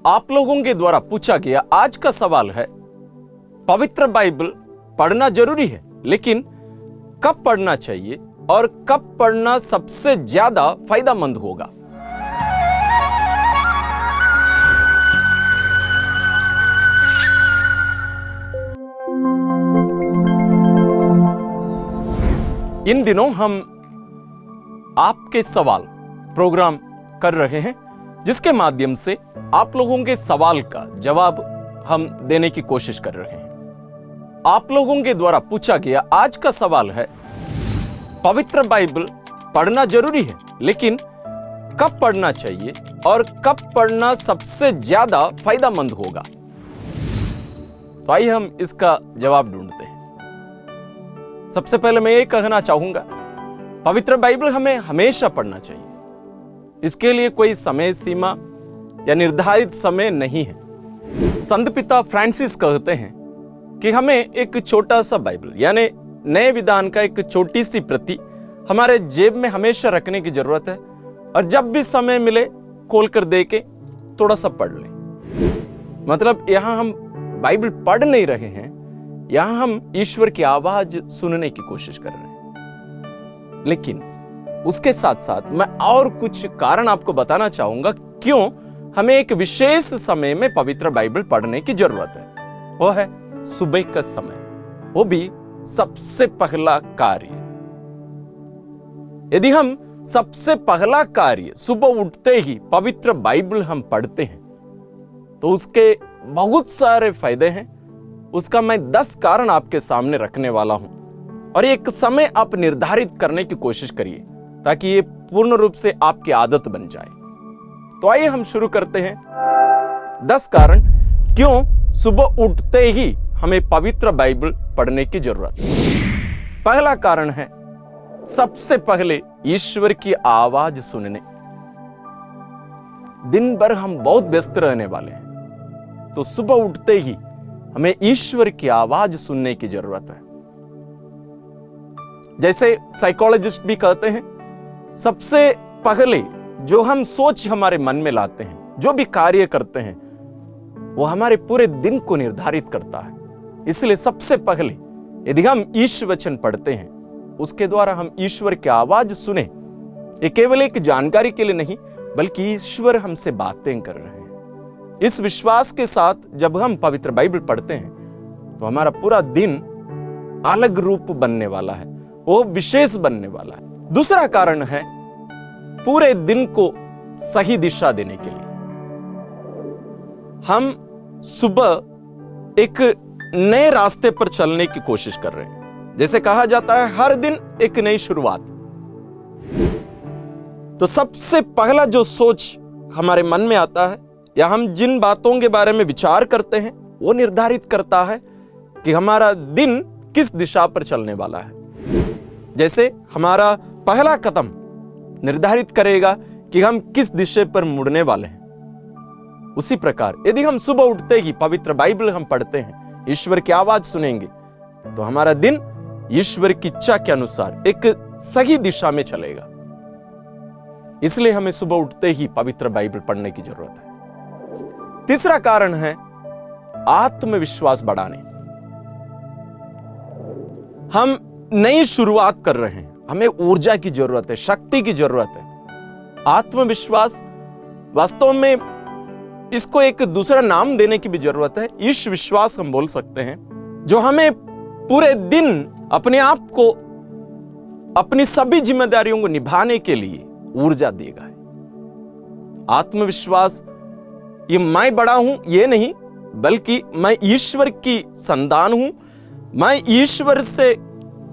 आप लोगों के द्वारा पूछा गया आज का सवाल है, पवित्र बाइबल पढ़ना जरूरी है, लेकिन कब पढ़ना चाहिए और कब पढ़ना सबसे ज्यादा फायदेमंद होगा। इन दिनों हम आपके सवाल प्रोग्राम कर रहे हैं, जिसके माध्यम से आप लोगों के सवाल का जवाब हम देने की कोशिश कर रहे हैं। आप लोगों के द्वारा पूछा गया आज का सवाल है, पवित्र बाइबल पढ़ना जरूरी है, लेकिन कब पढ़ना चाहिए और कब पढ़ना सबसे ज्यादा फायदेमंद होगा। तो आइए हम इसका जवाब ढूंढते हैं। सबसे पहले मैं ये कहना चाहूंगा, पवित्र बाइबल हमें हमेशा पढ़ना चाहिए। इसके लिए कोई समय सीमा या निर्धारित समय नहीं है। संत पिता फ्रांसिस कहते हैं कि हमें एक छोटा सा बाइबल यानी नए विधान का एक छोटी सी प्रति हमारे जेब में हमेशा रखने की जरूरत है, और जब भी समय मिले खोल कर दे के थोड़ा सा पढ़ लें। मतलब यहां हम बाइबल पढ़ नहीं रहे हैं, यहां हम ईश्वर की आवाज सुनने की कोशिश कर रहे हैं। लेकिन उसके साथ साथ मैं और कुछ कारण आपको बताना चाहूंगा क्यों हमें एक विशेष समय में पवित्र बाइबल पढ़ने की जरूरत है। वो है सुबह का समय, वो भी सबसे पहला कार्य। यदि हम सबसे पहला कार्य सुबह उठते ही पवित्र बाइबल हम पढ़ते हैं तो उसके बहुत सारे फायदे हैं। उसका मैं 10 कारण आपके सामने रखने वाला हूं, और एक समय आप निर्धारित करने की कोशिश करिए ताकि ये पूर्ण रूप से आपकी आदत बन जाए। तो आइए हम शुरू करते हैं। 10 कारण क्यों सुबह उठते ही हमें पवित्र बाइबल पढ़ने की जरूरत है। पहला कारण है, सबसे पहले ईश्वर की आवाज सुनने। दिन भर हम बहुत व्यस्त रहने वाले हैं, तो सुबह उठते ही हमें ईश्वर की आवाज सुनने की जरूरत है। जैसे साइकोलॉजिस्ट भी कहते हैं, सबसे पहले जो हम सोच हमारे मन में लाते हैं, जो भी कार्य करते हैं, वो हमारे पूरे दिन को निर्धारित करता है। इसलिए सबसे पहले यदि हम ईश्वर वचन पढ़ते हैं, उसके द्वारा हम ईश्वर की आवाज सुने, ये केवल एक जानकारी के लिए नहीं बल्कि ईश्वर हमसे बातें कर रहे हैं। इस विश्वास के साथ जब हम पवित्र बाइबल पढ़ते हैं तो हमारा पूरा दिन अलग रूप बनने वाला है, वो विशेष बनने वाला है। दूसरा कारण है, पूरे दिन को सही दिशा देने के लिए। हम सुबह एक नए रास्ते पर चलने की कोशिश कर रहे हैं। जैसे कहा जाता है, हर दिन एक नई शुरुआत। तो सबसे पहला जो सोच हमारे मन में आता है या हम जिन बातों के बारे में विचार करते हैं, वो निर्धारित करता है कि हमारा दिन किस दिशा पर चलने वाला है। जैसे हमारा पहला कदम निर्धारित करेगा कि हम किस दिशा पर मुड़ने वाले हैं। उसी प्रकार यदि हम सुबह उठते ही पवित्र बाइबल हम पढ़ते हैं, ईश्वर की आवाज सुनेंगे, तो हमारा दिन ईश्वर की इच्छा के अनुसार एक सही दिशा में चलेगा। इसलिए हमें सुबह उठते ही पवित्र बाइबल पढ़ने की जरूरत है। तीसरा कारण है, आत्मविश्वास बढ़ाने। हम नई शुरुआत कर रहे हैं, हमें ऊर्जा की जरूरत है, शक्ति की जरूरत है। आत्मविश्वास वास्तव में इसको एक दूसरा नाम देने की भी जरूरत है, ईश विश्वास हम बोल सकते हैं, जो हमें पूरे दिन अपने आप को, अपनी सभी जिम्मेदारियों को निभाने के लिए ऊर्जा देगा। आत्मविश्वास ये मैं बड़ा हूं ये नहीं, बल्कि मैं ईश्वर की संतान हूं, मैं ईश्वर से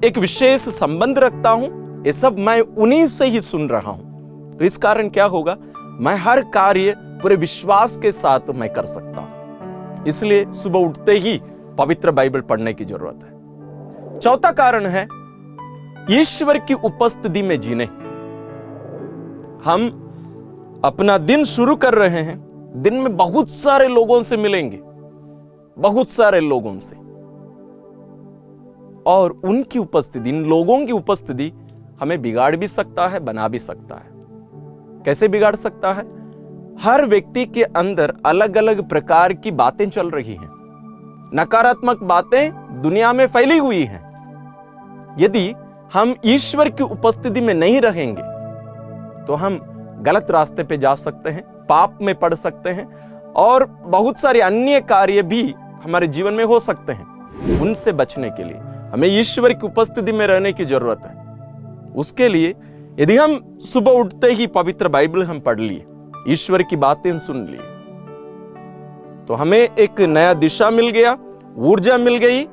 एक विशेष संबंध रखता हूं, ये सब मैं उन्हीं से ही सुन रहा हूं। तो इस कारण क्या होगा, मैं हर कार्य पूरे विश्वास के साथ मैं कर सकता हूं। इसलिए सुबह उठते ही पवित्र बाइबल पढ़ने की जरूरत है। चौथा कारण है, ईश्वर की उपस्थिति में जीने। हम अपना दिन शुरू कर रहे हैं, दिन में बहुत सारे लोगों से मिलेंगे, बहुत सारे लोगों से, और उनकी उपस्थिति, इन लोगों की उपस्थिति हमें बिगाड़ भी सकता है, बना भी सकता है। कैसे बिगाड़ सकता है? हर व्यक्ति के अंदर अलग अलग प्रकार की बातें चल रही हैं। नकारात्मक बातें दुनिया में फैली हुई हैं। यदि हम ईश्वर की उपस्थिति में नहीं रहेंगे तो हम गलत रास्ते पे जा सकते हैं, पाप में पड़ सकते हैं और बहुत सारे अन्य कार्य भी हमारे जीवन में हो सकते हैं। उनसे बचने के लिए हमें ईश्वर की उपस्थिति में रहने की जरूरत है। उसके लिए यदि हम सुबह उठते ही पवित्र बाइबल हम पढ़ लिए, ईश्वर की बातें सुन लिए, तो हमें एक नया दिशा मिल गया, ऊर्जा मिल गई।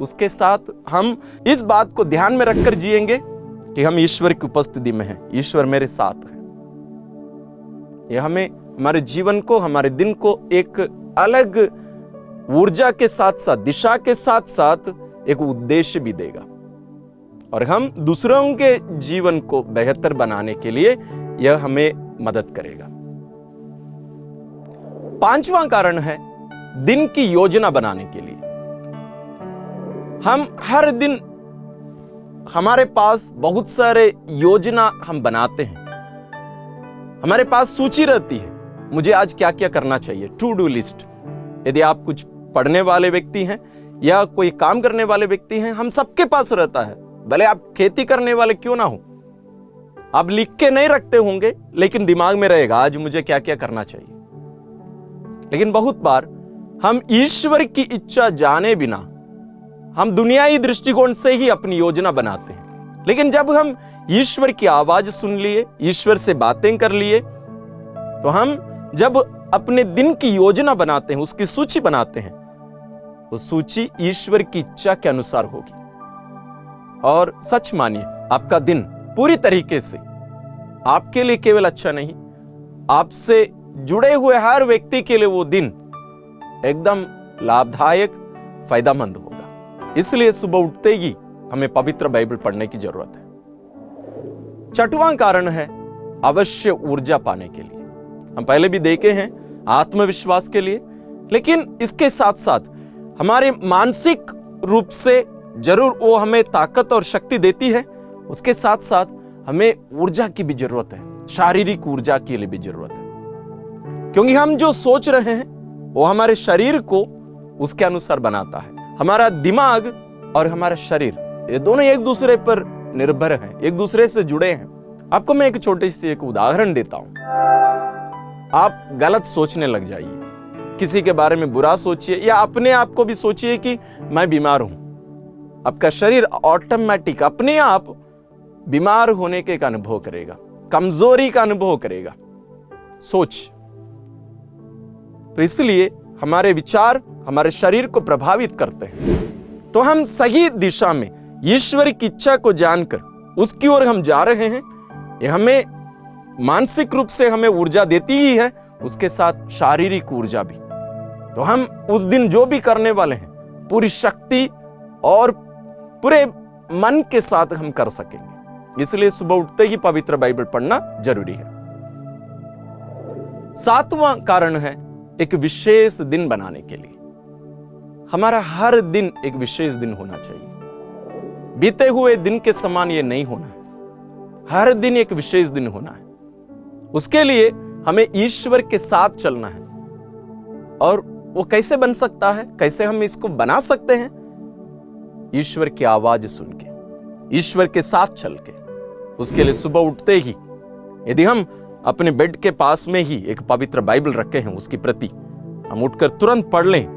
उसके साथ हम इस बात को ध्यान में रखकर जिएंगे कि हम ईश्वर की उपस्थिति में हैं, ईश्वर मेरे साथ है। यह हमें हमारे जीवन को, हमारे दिन को एक अलग ऊर्जा के साथ साथ, दिशा के साथ साथ एक उद्देश्य भी देगा और हम दूसरों के जीवन को बेहतर बनाने के लिए यह हमें मदद करेगा। पांचवां कारण है दिन की योजना बनाने के लिए। हम हर दिन, हमारे पास बहुत सारे योजना हम बनाते हैं, हमारे पास सूची रहती है, मुझे आज क्या क्या करना चाहिए, टू डू लिस्ट। यदि आप कुछ पढ़ने वाले व्यक्ति हैं या कोई काम करने वाले व्यक्ति हैं, हम सबके पास रहता है, भले आप खेती करने वाले क्यों ना हो। आप लिख के नहीं रखते होंगे लेकिन दिमाग में रहेगा आज मुझे क्या क्या करना चाहिए। लेकिन बहुत बार हम ईश्वर की इच्छा जाने बिना हम दुनियाई दृष्टिकोण से ही अपनी योजना बनाते हैं। लेकिन जब हम ईश्वर की आवाज सुन लिए, ईश्वर से बातें कर लिए, तो हम जब अपने दिन की योजना बनाते हैं, उसकी सूची बनाते हैं, वो सूची ईश्वर की इच्छा के अनुसार होगी। और सच मानिए, आपका दिन पूरी तरीके से आपके लिए केवल अच्छा नहीं, आपसे जुड़े हुए हर व्यक्ति के लिए वो दिन एकदम लाभदायक, फायदेमंद होगा। इसलिए सुबह उठते ही हमें पवित्र बाइबल पढ़ने की जरूरत है। छठवां कारण है अवश्य ऊर्जा पाने के लिए। हम पहले भी देखे हैं आत्मविश्वास के लिए, लेकिन इसके साथ साथ हमारे मानसिक रूप से जरूर वो हमें ताकत और शक्ति देती है, उसके साथ साथ हमें ऊर्जा की भी जरूरत है, शारीरिक ऊर्जा के लिए भी जरूरत है। क्योंकि हम जो सोच रहे हैं वो हमारे शरीर को उसके अनुसार बनाता है। हमारा दिमाग और हमारा शरीर, ये दोनों एक दूसरे पर निर्भर हैं, एक दूसरे से जुड़े हैं। आपको मैं एक छोटी सी एक उदाहरण देता हूं। आप गलत सोचने लग जाइए, किसी के बारे में बुरा सोचिए या अपने आप को भी सोचिए कि मैं बीमार हूं, आपका शरीर ऑटोमेटिक अपने आप बीमार होने के अनुभव करेगा, कमजोरी का अनुभव करेगा सोच। तो इसलिए हमारे विचार हमारे शरीर को प्रभावित करते हैं। तो हम सही दिशा में ईश्वर की इच्छा को जानकर उसकी ओर हम जा रहे हैं। यह हमें मानसिक रूप से हमें ऊर्जा देती ही है, उसके साथ शारीरिक ऊर्जा भी। तो हम उस दिन जो भी करने वाले हैं पूरी शक्ति और पूरे मन के साथ हम कर सकेंगे। इसलिए सुबह उठते ही पवित्र बाइबल पढ़ना जरूरी है। सातवां कारण है एक विशेष दिन बनाने के लिए। हमारा हर दिन एक विशेष दिन होना चाहिए। बीते हुए दिन के समान ये नहीं होना है, हर दिन एक विशेष दिन होना है। उसके लिए हमें ईश्वर के साथ चलना है। और वो कैसे बन सकता है, कैसे हम इसको बना सकते हैं? ईश्वर की आवाज सुन के, ईश्वर के साथ चल के। उसके लिए सुबह उठते ही यदि हम अपने बेड के पास में ही एक पवित्र बाइबल रखे हैं, उसकी प्रति हम उठकर तुरंत पढ़ लें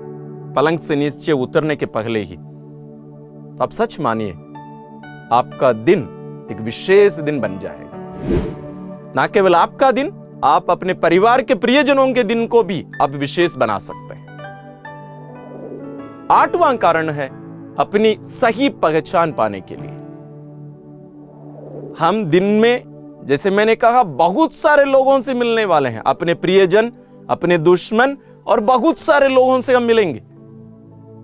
पलंग से नीचे उतरने के पहले ही, तो आप सच मानिए आपका दिन एक विशेष दिन बन जाएगा। ना केवल आपका दिन, आप अपने परिवार के प्रियजनों के दिन को भी आप विशेष बना सकते हैं। आठवां कारण है अपनी सही पहचान पाने के लिए। हम दिन में, जैसे मैंने कहा, बहुत सारे लोगों से मिलने वाले हैं, अपने प्रियजन, अपने दुश्मन और बहुत सारे लोगों से हम मिलेंगे।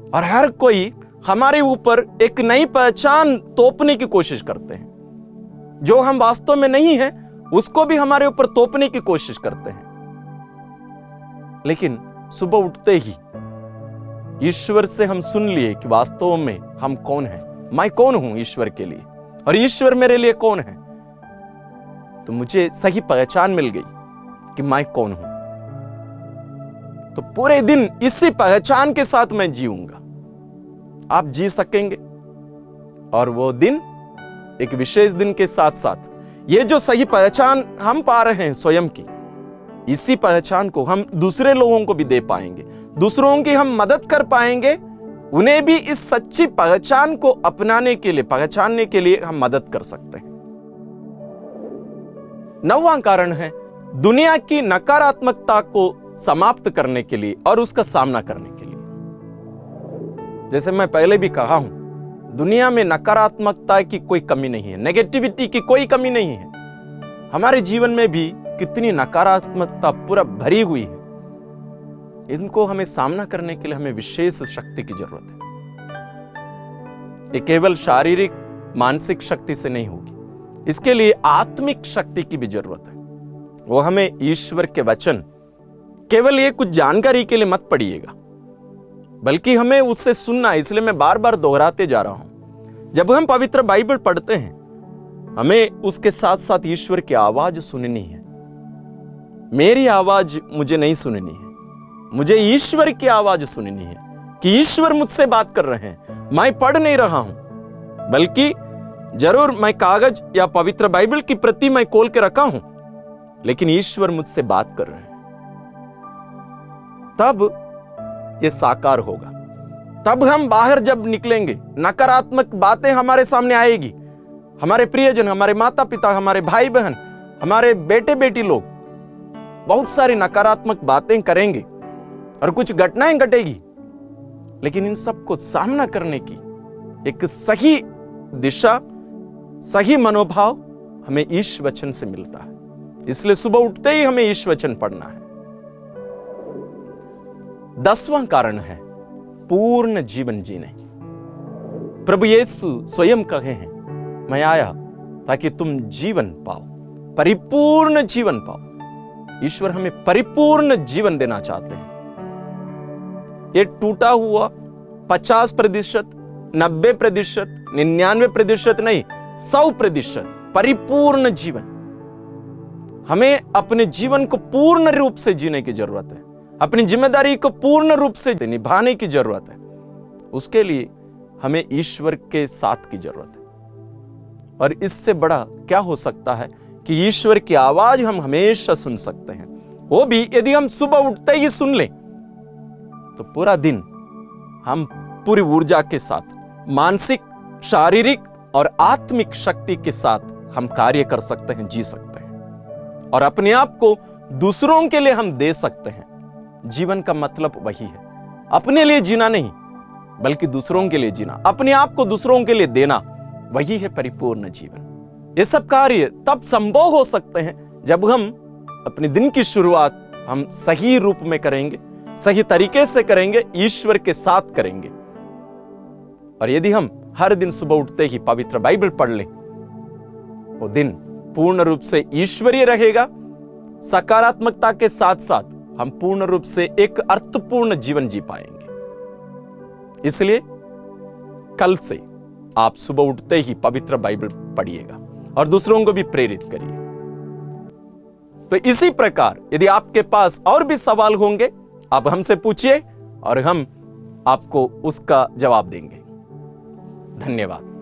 और हर कोई हमारे ऊपर एक नई पहचान थोपने की कोशिश करते हैं। जो हम वास्तव में नहीं है उसको भी हमारे ऊपर थोपने की कोशिश करते हैं। लेकिन सुबह उठते ही ईश्वर से हम सुन लिए कि वास्तव में हम कौन हैं, मैं कौन हूं ईश्वर के लिए और ईश्वर मेरे लिए कौन है, तो मुझे सही पहचान मिल गई कि मैं कौन हूं। तो पूरे दिन इसी पहचान के साथ मैं जीऊंगा। आप जी सकेंगे। और वो दिन एक विशेष दिन के साथ साथ ये जो सही पहचान हम पा रहे हैं स्वयं की, इसी पहचान को हम दूसरे लोगों को भी दे पाएंगे, दूसरों की हम मदद कर पाएंगे, उन्हें भी इस सच्ची पहचान को अपनाने के लिए, पहचानने के लिए हम मदद कर सकते हैं। 9वां कारण है दुनिया की नकारात्मकता को समाप्त करने के लिए और उसका सामना करने के लिए। जैसे मैं पहले भी कहा हूं, दुनिया में नकारात्मकता की कोई कमी नहीं है, नेगेटिविटी की कोई कमी नहीं है। हमारे जीवन में भी कितनी नकारात्मकता पूरा भरी हुई है। इनको हमें सामना करने के लिए हमें विशेष शक्ति की जरूरत है। ये केवल शारीरिक मानसिक शक्ति से नहीं होगी, इसके लिए आत्मिक शक्ति की भी जरूरत है। वो हमें ईश्वर के वचन केवल ये कुछ जानकारी के लिए मत पढ़िएगा, बल्कि हमें उससे सुनना है। इसलिए मैं बार बार दोहराते जा रहा हूं, जब हम पवित्र बाइबल पढ़ते हैं हमें उसके साथ साथ ईश्वर की आवाज सुननी है। मेरी आवाज मुझे नहीं सुननी है, मुझे ईश्वर की आवाज सुननी है कि ईश्वर मुझसे बात कर रहे हैं। मैं पढ़ नहीं रहा हूं, बल्कि जरूर मैं कागज या पवित्र बाइबल की प्रति मैं खोल के रखा हूं, लेकिन ईश्वर मुझसे बात कर रहे हैं। तब यह साकार होगा। तब हम बाहर जब निकलेंगे, नकारात्मक बातें हमारे सामने आएगी। हमारे प्रियजन, हमारे माता पिता, हमारे भाई बहन, हमारे बेटे बेटी लोग बहुत सारी नकारात्मक बातें करेंगे और कुछ घटनाएं घटेगी, लेकिन इन सबको सामना करने की एक सही दिशा, सही मनोभाव हमें ईश वचन से मिलता है। इसलिए सुबह उठते ही हमें ईश वचन पढ़ना है। 10वां कारण है पूर्ण जीवन जीने। प्रभु यीशु स्वयं कहे हैं, मैं आया ताकि तुम जीवन पाओ, परिपूर्ण जीवन पाओ। ईश्वर हमें परिपूर्ण जीवन देना चाहते हैं। ये टूटा हुआ 50%, 90%, 99% नहीं, 100% परिपूर्ण जीवन। हमें अपने जीवन को पूर्ण रूप से जीने की जरूरत है, अपनी जिम्मेदारी को पूर्ण रूप से निभाने की जरूरत है। उसके लिए हमें ईश्वर के साथ की जरूरत है। और इससे बड़ा क्या हो सकता है कि ईश्वर की आवाज हम हमेशा सुन सकते हैं। वो भी यदि हम सुबह उठते ही सुन लें, तो पूरा दिन हम पूरी ऊर्जा के साथ, मानसिक, शारीरिक और आत्मिक शक्ति के साथ हम कार्य कर सकते हैं, जी सकते हैं और अपने आप को दूसरों के लिए हम दे सकते हैं। जीवन का मतलब वही है, अपने लिए जीना नहीं, बल्कि दूसरों के लिए जीना, अपने आप को दूसरों के लिए देना, वही है परिपूर्ण जीवन। ये सब कार्य तब संभव हो सकते हैं जब हम अपने दिन की शुरुआत हम सही रूप में करेंगे, सही तरीके से करेंगे, ईश्वर के साथ करेंगे। और यदि हम हर दिन सुबह उठते ही पवित्र बाइबल पढ़ लें, वो दिन पूर्ण रूप से ईश्वरीय रहेगा। सकारात्मकता के साथ साथ हम पूर्ण रूप से एक अर्थपूर्ण जीवन जी पाएंगे। इसलिए कल से आप सुबह उठते ही पवित्र बाइबल पढ़िएगा और दूसरों को भी प्रेरित करिए। तो इसी प्रकार यदि आपके पास और भी सवाल होंगे, आप हमसे पूछिए और हम आपको उसका जवाब देंगे। धन्यवाद।